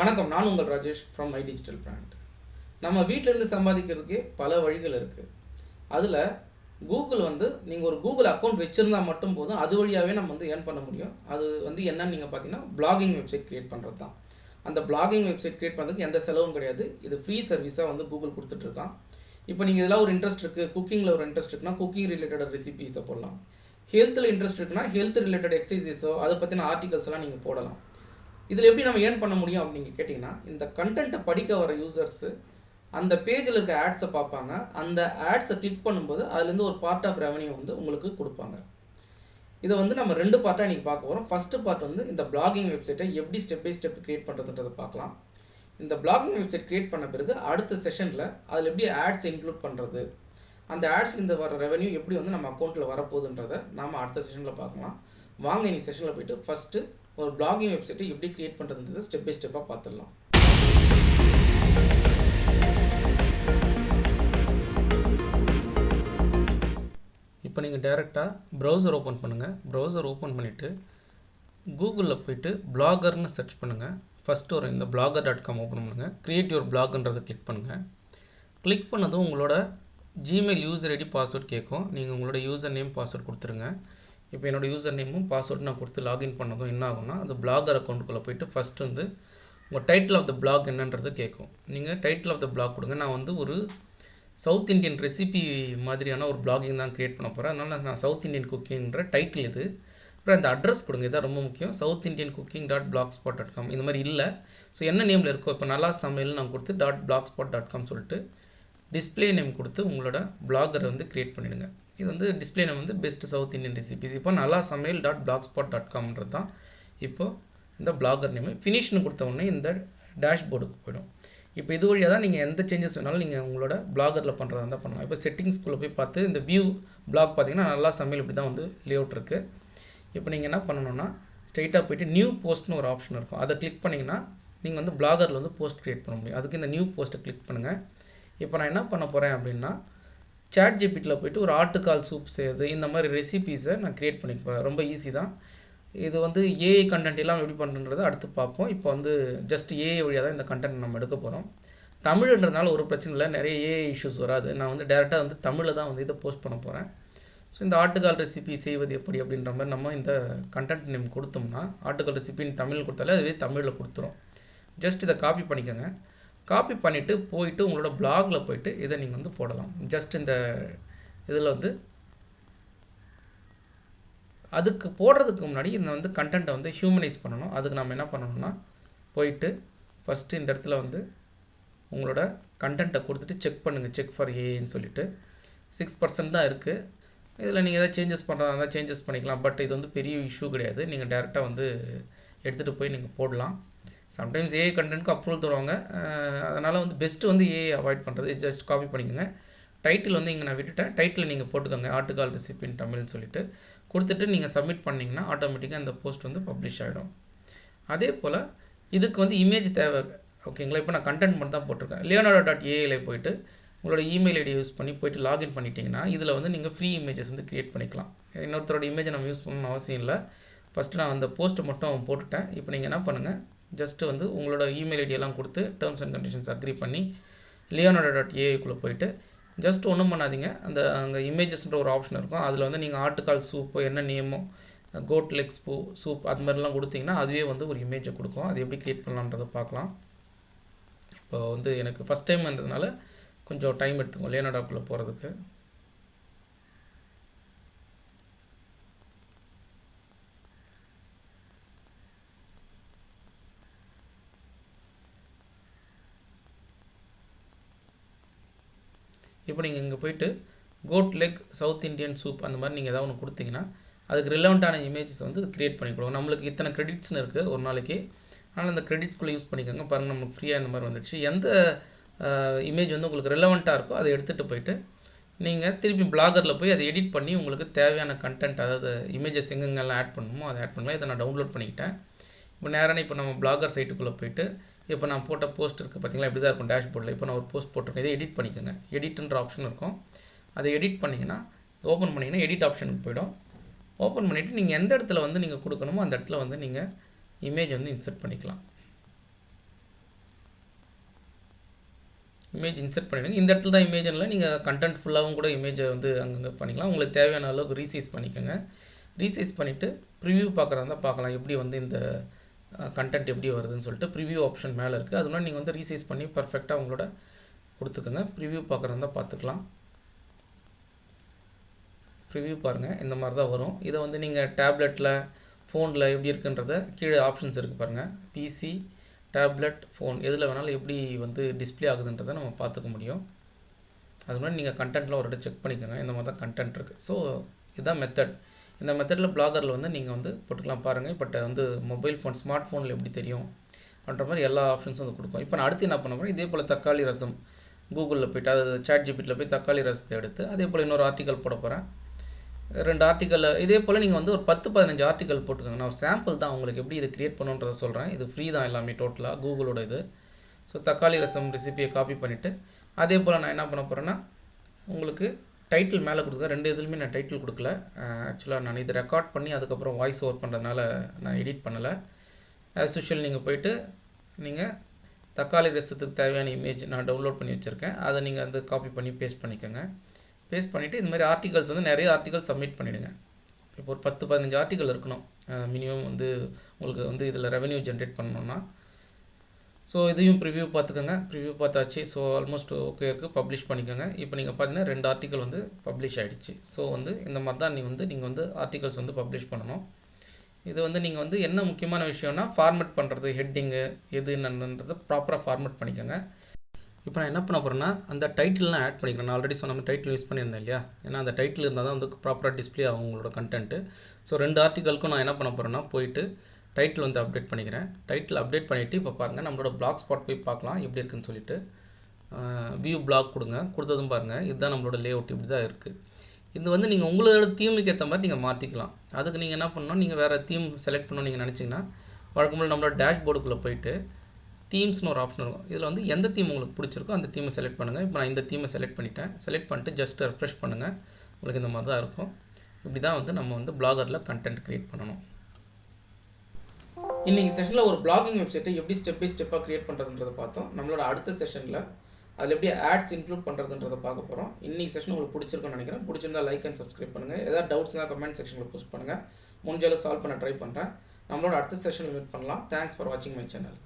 வணக்கம், நான் உங்கள் Rajesh from my digital brand. நம்ம வீட்டிலேருந்து சம்பாதிக்கிறதுக்கே பல வழிகள் இருக்குது. அதில் கூகுள் நீங்கள் ஒரு கூகுள் அக்கௌண்ட் வச்சுருந்தா மட்டும் போதும், அது வழியாகவே நம்ம ஏர்ன் பண்ண முடியும். அது என்னன்னு நீங்கள் பார்த்தீங்கன்னா பிளாகிங் வெப்சைட் க்ரியேட் பண்ணுறது தான். அந்த பிளாகிங் வெப்சைட் க்ரியேட் பண்ணுறதுக்கு எந்த செலவும் கிடையாது. இது ஃப்ரீ சர்வீஸாக கூகுள் கொடுத்துட்ருக்கான். இப்போ நீங்கள் இதெல்லாம் ஒரு இன்ட்ரெஸ்ட் இருக்குது, குக்கிங்கில் ஒரு இன்ட்ரெஸ்ட் இருக்குன்னா குக்கிங் ரிலேட்டட் ரெசிபீஸை போடலாம். ஹெல்த்தில் இன்ட்ரெஸ்ட் இருக்குன்னா ஹெல்த் ரிலேட்டட் எக்ஸசைஸோ அதை பற்றின ஆர்டிகல்ஸ் எல்லாம் நீங்கள் போடலாம். இதில் எப்படி நம்ம ஏர்ன் பண்ண முடியும் அப்படின்னு நீங்கள் கேட்டிங்கன்னா, இந்த கண்டென்ட்டை படிக்க வர யூசர்ஸு அந்த பேஜில் இருக்க ஆட்ஸை பார்ப்பாங்க. அந்த ஆட்ஸை கிளிக் பண்ணும்போது அதுலேருந்து ஒரு பார்ட் ஆஃப் ரெவன்யூ உங்களுக்கு கொடுப்பாங்க. இதை நம்ம 2 பார்ட்டாக இன்றைக்கி பார்க்க போகிறோம். ஃபஸ்ட்டு பார்ட் இந்த பிளாகிங் வெப்சைட்டை எப்படி ஸ்டெப் பை ஸ்டெப் க்ரியேட் பண்ணுறதுன்றதை பார்க்கலாம். இந்த பிளாகிங் வெப்சைட் க்ரியேட் பண்ண பிறகு அடுத்த செஷனில் அதில் எப்படி ஆட்ஸ் இன்க்ளூட் பண்ணுறது, அந்த ஆட்ஸ்க்கு இந்த வர ரெவன்யூ எப்படி நம்ம அக்கௌண்ட்டில் வரப்போகுதுன்றதை நாம் அடுத்த செஷனில் பார்க்கலாம். வாங்க இன்னைக்கு செஷனில் போய்ட்டு ஃபஸ்ட்டு ஒரு பிளாகிங் வெப்சைட்டை எப்படி க்ரியேட் பண்ணுறதுன்றதை ஸ்டெப் பை ஸ்டெப்பாக பார்த்துடலாம். இப்போ நீங்கள் டேரெக்டாக ப்ரௌசர் ஓப்பன் பண்ணுங்கள். ப்ரௌசர் ஓப்பன் பண்ணிவிட்டு கூகுளில் போய்ட்டு பிளாகர்னு சர்ச் பண்ணுங்கள். ஃபஸ்ட்டு இந்த blogger.com ஓப்பன் பண்ணுங்கள். க்ரியேட் யுவர் பிளாக்ன்றதை கிளிக் பண்ணுங்கள். கிளிக் பண்ணதும் உங்களோட ஜிமெயில் யூசர் ஐடி பாஸ்வேர்ட் கேட்கும். நீங்கள் உங்களோட யூசர் நேம் பாஸ்வேர்ட் கொடுத்துருங்க. இப்போ என்னோடய யூசர் நேமும் பாஸ்வேர்டு நான் கொடுத்து லாகின் பண்ணதும் என்ன ஆகும்னா, அந்த பிளாகர் அக்கௌண்ட்டுக்குள்ளே போய்ட்டு ஃபஸ்ட்டு உங்கள் டைட்டில் ஆஃப் த பிளாக் என்னன்றது கேட்கும். நீங்கள் டைட்டில் ஆஃப் த பிளாக் கொடுங்க. நான் ஒரு சவுத் இண்டியன் ரெசிபி மாதிரியான ஒரு பிளாகிங் தான் க்ரியேட் பண்ண போகிறேன். அதனால் நான் சவுத் இண்டியன் குக்கிங்கிற டைட்டில் இது. அப்புறம் அந்த அட்ரஸ் கொடுங்க. இதான் ரொம்ப முக்கியம். southindiancooking.blogspot.com இந்த மாதிரி இல்லை. ஸோ என்ன நேமில் இருக்கோ, இப்போ நல்லா சமையல் நான் கொடுத்து .blogspot.com சொல்லிட்டு டிஸ்பிளே நேம் கொடுத்து உங்களோட பிளாகரை க்ரியேட் பண்ணிவிடுங்க. இது display name best south Indian recipes. இப்போ நல்லா சமையல் .blogspot.comன்றது தான் இப்போது இந்த பிளாகர் நேம். ஃபினிஷ்னு கொடுத்த உடனே இந்த டேஷ்போர்டுக்கு போய்டும். இப்போ இது வழியாக தான் நீங்கள் எந்த சேஞ்சஸ் வேணாலும் நீங்கள் உங்களோட பிளாகரில் பண்ணுறதா தான் பண்ணலாம். இப்போ செட்டிங்ஸ்குள்ளே போய் பார்த்து இந்த வியூ பிளாக் பார்த்தீங்கன்னா நல்லா சமையல் இப்படி தான் லேஅவுட் இருக்குது. இப்போ நீங்கள் என்ன பண்ணணும்னா, ஸ்ட்ரைட்டாக போய்ட்டு நியூ போஸ்ட்னு ஒரு ஆப்ஷன் இருக்கும். அதை கிளிக் பண்ணிங்கன்னா நீங்கள் பிளாகரில் போஸ்ட் க்ரியேட் பண்ண முடியும். அதுக்கு இந்த நியூ போஸ்ட்டை கிளிக் பண்ணுங்கள். இப்போ நான் என்ன பண்ண போகிறேன் அப்படின்னா, ChatGPTயில் போய்ட்டு ஒரு ஆட்டுக்கால் சூப் செய்யுது, இந்த மாதிரி ரெசிபீஸை நான் க்ரியேட் பண்ணிக்க போகிறேன். ரொம்ப ஈஸி தான் இது. ஏஐ கண்டென்ட் எல்லாம் எப்படி பண்ணுறதை அடுத்து பார்ப்போம். இப்போ ஜஸ்ட் ஏஐ வழியாக தான் இந்த கண்டென்ட் நம்ம எடுக்க போகிறோம். தமிழ்ன்றதுனால ஒரு பிரச்சனை இல்லை, நிறைய ஏஐ இஷ்யூஸ் வராது. நான் டேரெக்டாக தமிழில் தான் இதை போஸ்ட் பண்ண போகிறேன். ஸோ இந்த ஆட்டுக்கால் ரெசிபி செய்வது எப்படி அப்படின்ற மாதிரி நம்ம இந்த கண்டென்ட் நேம் கொடுத்தோம்னா, ஆட்டுக்கால் ரெசிபின்னு தமிழ் கொடுத்தாலே அதுவே தமிழில் கொடுத்துரும். ஜஸ்ட் இதை காப்பி பண்ணிக்கோங்க. காப்பி பண்ணிவிட்டு போயிட்டு உங்களோட பிளாகில் போய்ட்டு இதை நீங்கள் போடலாம். ஜஸ்ட் இந்த இதில் அதுக்கு போடுறதுக்கு முன்னாடி இந்த கண்டென்ட்டை ஹியூமனைஸ் பண்ணணும். அதுக்கு நம்ம என்ன பண்ணணும்னா, போயிட்டு ஃபஸ்ட்டு இந்த இடத்துல உங்களோட கண்டென்ட்டை கொடுத்துட்டு செக் பண்ணுங்கள். செக் ஃபார் ஏன்னு சொல்லிவிட்டு 6% தான் இருக்குது. இதில் நீங்கள் எதாவது சேஞ்சஸ் பண்ணுறதா இருந்தால் சேஞ்சஸ் பண்ணிக்கலாம். பட் இது பெரிய இஷ்யூ கிடையாது. நீங்கள் டேரெக்டாக எடுத்துகிட்டு போய் நீங்கள் போடலாம். சம்டைம்ஸ் ஏஐ கண்டென்ட்க்கு அப்ரூவல் தருவாங்க. அதனால் பெஸ்ட்டு ஏஐ அவாய்ட் பண்ணுறது. ஜஸ்ட் காப்பி பண்ணிக்கோங்க. டைட்டில் இங்கே நான் விட்டுட்டேன். டைட்டில் நீங்கள் போட்டுக்கோங்க, ஆட்டுக்கால் ரெசிபின்னு தமிழ்னு சொல்லிட்டு கொடுத்துட்டு நீங்கள் சப்மிட் பண்ணிங்கன்னா ஆட்டோமேட்டிக்காக அந்த போஸ்ட் பப்ளிஷ் ஆகிடும். அதே போல் இதுக்கு இமேஜ் தேவை. ஓகேங்களா? இப்போ நான் கண்டென்ட் மட்டும் தான் போட்டிருக்கேன். leonardo.ai போய்ட்டு உங்களோட இமெயில் ஐடி யூஸ் பண்ணி போய்ட்டு லாகின் பண்ணிட்டீங்கன்னா இதில் நீங்கள் ஃப்ரீ இமேஜஸ் க்ரியேட் பண்ணிக்கலாம். இன்னொருத்தரோட இமேஜை நம்ம யூஸ் பண்ணணும்னு அவசியம் இல்லை. ஃபஸ்ட்டு நான் அந்த போஸ்ட்டை மட்டும் போட்டுட்டேன். இப்போ நீங்கள் என்ன பண்ணுங்கள், ஜஸ்ட்டு உங்களோட இமெயில் ஐடியெல்லாம் கொடுத்து டேர்ம்ஸ் அண்ட் கண்டிஷன்ஸ் அக்ரி பண்ணி leonardo.ai போய்ட்டு ஜஸ்ட் ஒன்றும் பண்ணாதீங்க. அங்கே இமேஜஸ்ன்ற ஒரு ஆப்ஷன் இருக்கும். அதில் நீங்கள் ஆட்டுக்கால் சூப்பு என்ன நேமோ, கோட் லெக்ஸ் சூப் அது மாதிரிலாம் கொடுத்தீங்கன்னா அதுவே ஒரு இமேஜை கொடுக்கும். அது எப்படி க்ரியேட் பண்ணலான்றதை பார்க்கலாம். இப்போ எனக்கு ஃபஸ்ட் டைம்ன்றதுனால கொஞ்சம் டைம் எடுத்துக்கும் leonardo.ai போகிறதுக்கு. இப்போ நீங்கள் இங்கே போய்ட்டு goat leg South Indian soup அந்த மாதிரி நீங்கள் ஏதாவது ஒன்று கொடுத்தீங்கன்னா அதுக்கு ரிலவெண்ட்டான இமேஜஸ் க்ரியேட் பண்ணிக்கணும். நம்மளுக்கு இத்தனை கிரெடிட்ஸ்னு இருக்குது ஒரு நாளைக்கு. அதனால் அந்த கிரெடிட்ஸ்குள்ளே யூஸ் பண்ணிக்கோங்க. பாருங்கள், நமக்கு ஃப்ரீயாக இந்த மாதிரி வந்துடுச்சு. எந்த இமேஜ் உங்களுக்கு ரிலவெண்ட்டாக இருக்கோ அதை எடுத்துகிட்டு போய்ட்டு நீங்கள் திருப்பி பிளாகரில் போய் அதை எடிட் பண்ணி உங்களுக்கு தேவையான கண்டென்ட், அதாவது இமேஜஸ் எங்கெங்கெல்லாம் ஆட் பண்ணணுமோ அதை ஆட் பண்ணலாம். இதை நான் டவுன்லோட் பண்ணிக்கிட்டேன். இப்போ நேராக இப்போ நம்ம பிளாகர் சைட்டுக்குள்ளே போய்ட்டு இப்போ நான் போட்ட போஸ்ட் இருக்குது பார்த்தீங்களா, இப்படி தான் இருக்கும் டேஷ்போர்டில். இப்போ நான் ஒரு போஸ்ட் போட்டிருக்கேன். இதை எடிட் பண்ணிக்கோங்க. எடிட்ன்ற ஆப்ஷன் இருக்கும். அதை எடிட் பண்ணிங்கன்னா ஓப்பன் பண்ணிங்கன்னா எடிட் ஆப்ஷனுக்கு போய்டும். ஓப்பன் பண்ணிவிட்டு நீங்கள் எந்த இடத்துல நீங்கள் கொடுக்கணுமோ அந்த இடத்துல நீங்கள் இமேஜ் இன்சர்ட் பண்ணிக்கலாம். இமேஜ் இன்சர்ட் பண்ணிவிடுங்க. இந்த இடத்துல தான் இமேஜில் நீங்கள் கண்டென்ட் ஃபுல்லாகவும் கூட இமேஜை வந்து அங்கங்கே பண்ணிக்கலாம். உங்களுக்கு தேவையான அளவுக்கு ரீசைஸ் பண்ணிக்கோங்க. ரீசைஸ் பண்ணிவிட்டு ப்ரிவ்யூ பார்க்குறதா இருந்தால் பார்க்கலாம், எப்படி வந்து இந்த கண்டென்ட் எப்படி வருதுன்னு சொல்லிட்டு ப்ரிவ்யூ ஆப்ஷன் மேலே இருக்குது. அது மாதிரி நீங்கள் வந்து ரீசைஸ் பண்ணி பர்ஃபெக்டாக உங்களோட கொடுத்துக்கோங்க. ப்ரிவ்யூ பார்க்குறதா இருந்தால் பார்த்துக்கலாம். ப்ரிவ்யூ பாருங்கள், இந்த மாதிரி தான் வரும். இதை வந்து நீங்கள் டேப்லெட்டில் ஃபோனில் எப்படி இருக்குன்றத கீழே ஆப்ஷன்ஸ் இருக்குது பாருங்கள். பிசி, டேப்லெட், ஃபோன் எதில் வேணாலும் எப்படி வந்து டிஸ்பிளே ஆகுதுன்றதை நம்ம பார்த்துக்க முடியும். அது மாதிரி நீங்கள் கண்டென்ட்டில் ஒரு இடத்த செக் பண்ணிக்கோங்க. இந்த மாதிரி தான் கண்டென்ட் இருக்குது. ஸோ இதுதான் மெத்தட். இந்த மெத்தடில் பிளாகரில் வந்து நீங்கள் வந்து போட்டுக்கலாம் பாருங்கள். பட் வந்து மொபைல் ஃபோன், ஸ்மார்ட் ஃபோனில் எப்படி தெரியும் அப்படின்ற மாதிரி எல்லா ஆப்ஷன்ஸும் வந்து கொடுக்கும். இப்போ நான் அடுத்து என்ன பண்ண போகிறேன், இதே போல் தக்காளி ரசம் கூகுளில் போய்ட்டு, அதாவது ChatGPTயில் போய் தக்காளி ரசத்தை எடுத்து அதே போல் இன்னொரு ஆர்டிக்கல் போட போகிறேன். 2 ஆர்டிக்கல் இதே போல் நீங்கள் வந்து ஒரு 10-15 ஆர்டிக்கல் போட்டுக்கோங்க. நான் சாம்பிள் தான் உங்களுக்கு எப்படி இது க்ரியேட் பண்ணுன்றதை சொல்கிறேன். இது ஃப்ரீ தான் எல்லாமே டோட்டலாக கூகுளோட இது. ஸோ தக்காளி ரசம் ரெசிபியை காப்பி பண்ணிவிட்டு அதே போல் நான் என்ன பண்ண போகிறேன்னா, உங்களுக்கு டைட்டில் மேலே கொடுத்துருக்கேன். 2 இதுலையுமே நான் டைட்டில் கொடுக்கல. ஆக்சுவலாக நான் இது ரெக்கார்ட் பண்ணி அதுக்கப்புறம் வாய்ஸ் ஓவர் பண்ணுறதுனால நான் எடிட் பண்ணலை. ஆஸ் யூஷுவல் நீங்கள் போய்ட்டு நீங்கள் தக்காளி ரசத்துக்கு தேவையான இமேஜ் நான் டவுன்லோட் பண்ணி வச்சுருக்கேன். அதை நீங்கள் வந்து காப்பி பண்ணி பேஸ்ட் பண்ணிக்கோங்க. பேஸ்ட் பண்ணிவிட்டு இந்த மாதிரி ஆர்டிகல்ஸ் வந்து நிறைய ஆர்டிகல் சப்மிட் பண்ணிவிடுங்க. இப்போ ஒரு 10-15 ஆர்டிகல் இருக்கணும் மினிமம் வந்து உங்களுக்கு வந்து இதில் ரெவென்யூ ஜென்ரேட் பண்ணணுன்னா. ஸோ இதையும் ப்ரிவ்யூ பார்த்துக்கோங்க. ப்ரிவ்யூ பார்த்தாச்சு. ஸோ ஆல்மோஸ்ட் ஓகே இருக்குது. பப்ளிஷ் பண்ணிக்கோங்க. இப்போ நீங்கள் பார்த்தீங்கன்னா 2 ஆர்டிக்கல் வந்து பப்ளிஷ் ஆகிடுச்சு. ஸோ வந்து இந்த மாதிரி தான் நீங்கள் வந்து ஆர்டிகல்ஸ் வந்து பப்ளிஷ் பண்ணணும். இது வந்து நீங்கள் வந்து என்ன முக்கியமான விஷயம்னா, ஃபார்மேட் பண்ணுறது, ஹெட்டிங்கு எது என்னன்றதை ப்ராப்பராக ஃபார்மேட் பண்ணிக்கோங்க. இப்போ நான் என்ன பண்ண போகிறேன்னா, அந்த டைட்டில்லாம் ஆட் பண்ணிக்கிறேன். நான் ஆல்ரெடி சொன்ன மாதிரி டைட்டில் யூஸ் பண்ணியிருந்தேன் இல்லையா? ஏன்னா அந்த டைட்டில் இருந்தால் தான் வந்து ப்ராப்பராக டிஸ்பிளே ஆகும் உங்களோட கண்டென்ட்டு. ஸோ 2 ஆர்டிக்கலுக்கும் நான் என்ன பண்ண போகிறேன்னா, போயிட்டு டைட்டில் வந்து அப்டேட் பண்ணிக்கிறேன். டைட்டில் அப்டேட் பண்ணிவிட்டு இப்போ பாருங்கள், நம்மளோட பிளாக் ஸ்பாட் போய் பார்க்கலாம் எப்படி இருக்குன்னு சொல்லிட்டு. வியூ பிளாக் கொடுங்க. கொடுத்ததும் பாருங்கள், இதுதான் நம்மளோட லேஅவுட், இப்படி தான் இருக்குது. இது வந்து நீங்கள் உங்களோட தீமுக்கு ஏற்ற மாதிரி நீங்கள் மாற்றிக்கலாம். அதுக்கு நீங்கள் என்ன பண்ணணும், நீங்கள் வேறு தீம் செலக்ட் பண்ணணும்னு நீங்கள் நினச்சிங்கன்னா, வழக்கம்போல் நம்மளோட டேஷ்போர்டுக்குள்ளே போயிட்டு தீம்ஸ்னு ஒரு ஆப்ஷன் இருக்கும். இதில் வந்து எந்த தீம் உங்களுக்கு பிடிச்சிருக்கோ அந்த தீமை செலக்ட் பண்ணுங்கள். இப்போ நான் இந்த தீமை செலக்ட் பண்ணிட்டேன். செலக்ட் பண்ணிட்டு ஜஸ்ட் ரெஃப்ரெஷ் பண்ணுங்கள். உங்களுக்கு இந்த மாதிரி தான் இருக்கும். இப்படி தான் வந்து நம்ம வந்து பிளாகரில் கண்டென்ட் க்ரியேட் பண்ணணும். இன்றைக்கி செஷனில் ஒரு பிளாகிங் வெப்சைட்டை எப்படி ஸ்டெப் பை ஸ்டெப்பாக க்ரியேட் பண்ணுறதுன்றதை பார்த்தோம். நம்மளோட அடுத்த செஷனில் அதில் எப்படி ஆட்ஸ் இன்க்ளூட் பண்ணுறதுன்றதை பார்க்க போகிறோம். இன்றைக்கி செஷன் உங்களுக்கு பிடிச்சிருக்குன்னு நினைக்கிறேன். பிடிச்சிருந்தா லைக் அண்ட் சப்ஸ்கிரைப் பண்ணுங்கள். ஏதாவது டவுட்ஸ்னால் கமெண்ட் செக்ஷனில் போஸ்ட் பண்ணுங்கள். முடிஞ்சாலும் சால்வ் பண்ண ட்ரை பண்ணுறேன். நம்மளோட அடுத்த செஷனில் மீட் பண்ணலாம். தேங்க்ஸ் ஃபார் வாட்சிங் மை சேனல்.